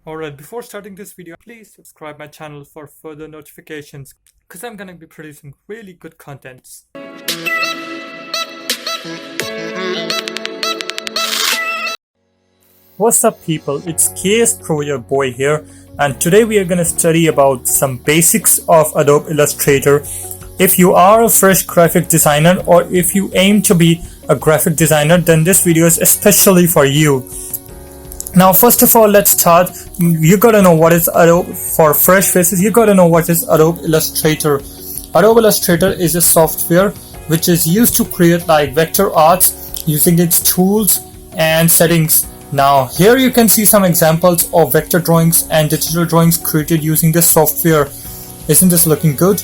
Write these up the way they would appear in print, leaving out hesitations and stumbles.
Alright, before starting this video, please subscribe my channel for further notifications because I'm gonna be producing really good contents. What's up people, it's KS Pro, your boy here, and today we are gonna study about some basics of Adobe Illustrator. If you are a fresh graphic designer or if you aim to be a graphic designer, then this video is especially for you. Now, first of all, let's start. You gotta know what is Adobe. For fresh faces, you gotta know what is Adobe Illustrator. Adobe Illustrator is a software which is used to create like vector arts using its tools and settings. Now, here you can see some examples of vector drawings and digital drawings created using this software. Isn't this looking good?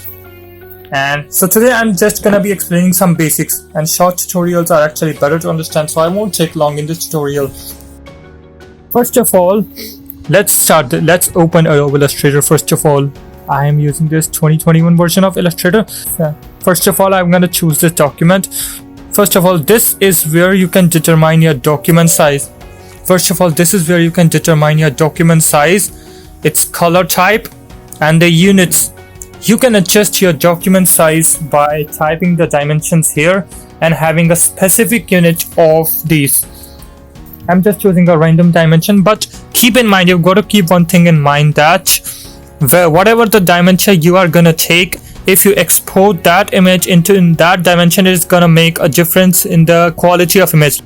And so today I'm just gonna be explaining some basics, and short tutorials are actually better to understand, so I won't take long in this tutorial. First of all, let's open Adobe Illustrator. First of all, I am using this 2021 version of Illustrator. First of all, I'm going to choose this document. First of all, this is where you can determine your document size. Its color type and the units. You can adjust your document size by typing the dimensions here and having a specific unit of these. I'm just choosing a random dimension, but keep in mind, you've got to keep one thing in mind, that whatever the dimension you are gonna take, if you export that image into that dimension, it is gonna make a difference in the quality of image.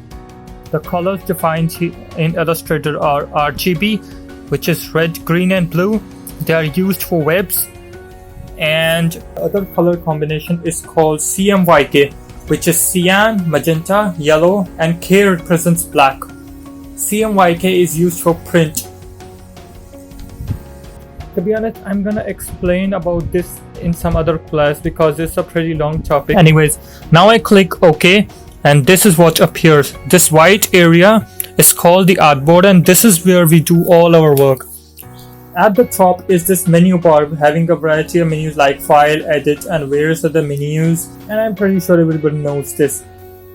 The colors defined in Illustrator are RGB, which is red, green and blue. They are used for webs. And other color combination is called CMYK, which is cyan, magenta, yellow, and K represents black. CMYK is used for print. To be honest, I'm gonna explain about this in some other class because it's a pretty long topic. Anyways, now I click OK, and this is what appears. This white area is called the Artboard, and this is where we do all our work. At the top is this menu bar having a variety of menus like File, Edit, and various other menus, and I'm pretty sure everybody knows this.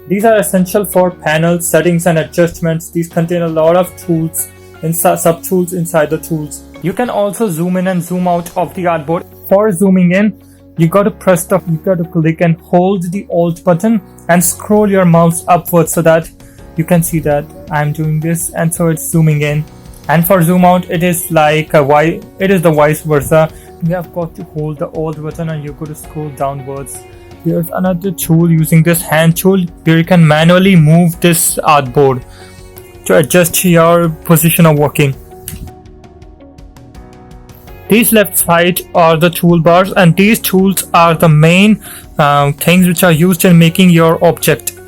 These are essential for panels, settings and adjustments. These contain a lot of tools and sub-tools inside the tools. You can also zoom in and zoom out of the Artboard. For zooming in, you got to click and hold the Alt button and scroll your mouse upwards so that you can see that I'm doing this, and so it's zooming in. And for zoom out, it is like it is the vice versa. You have got to hold the Alt button and you got to scroll downwards. Here's another tool using this hand tool where you can manually move this artboard to adjust your position of working. These left side are the toolbars, and these tools are the main things which are used in making your object.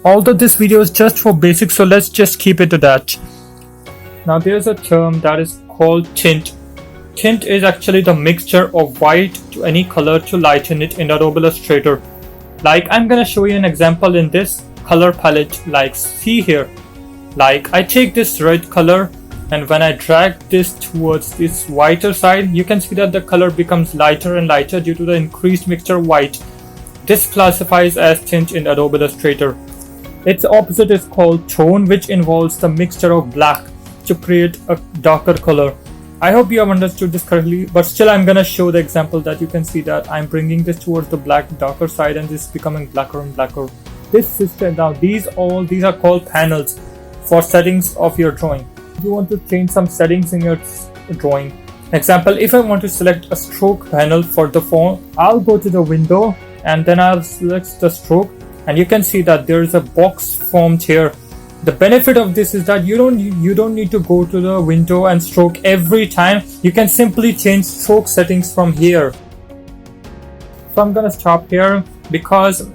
Although this video is just for basics, so let's just keep it to that. Now there's a term that is called tint. Tint is actually the mixture of white to any color to lighten it in Adobe Illustrator. Like I'm gonna show you an example in this color palette. Like see here, like I take this red color, and when I drag this towards this whiter side, you can see that the color becomes lighter and lighter due to the increased mixture of white. This classifies as tint in Adobe Illustrator. Its opposite is called tone, which involves the mixture of black to create a darker color. I hope you have understood this correctly, but still I'm gonna show the example that you can see that I'm bringing this towards the black darker side and this is becoming blacker and blacker. This system, now these are called panels for settings of your drawing. If you want to change some settings in your drawing, example, if I want to select a stroke panel for the font, I'll go to the window and then I'll select the stroke, and you can see that there is a box formed here. The benefit of this is that you don't need to go to the window and stroke every time. You can simply change stroke settings from here. So I'm gonna stop here because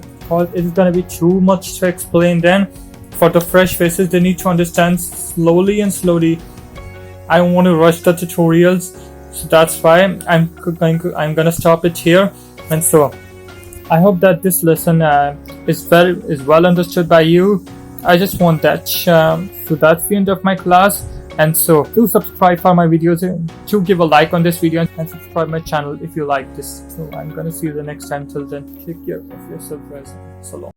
it's gonna be too much to explain. Then for the fresh faces, they need to understand slowly. I don't want to rush the tutorials, so that's why I'm gonna stop it here. And so I hope that this lesson is well understood by you. I just want that. So that's the end of my class, and so do subscribe for my videos, do give a like on this video and subscribe my channel if you like this. So I'm gonna see you the next time. Till then, take care of yourself guys. So long.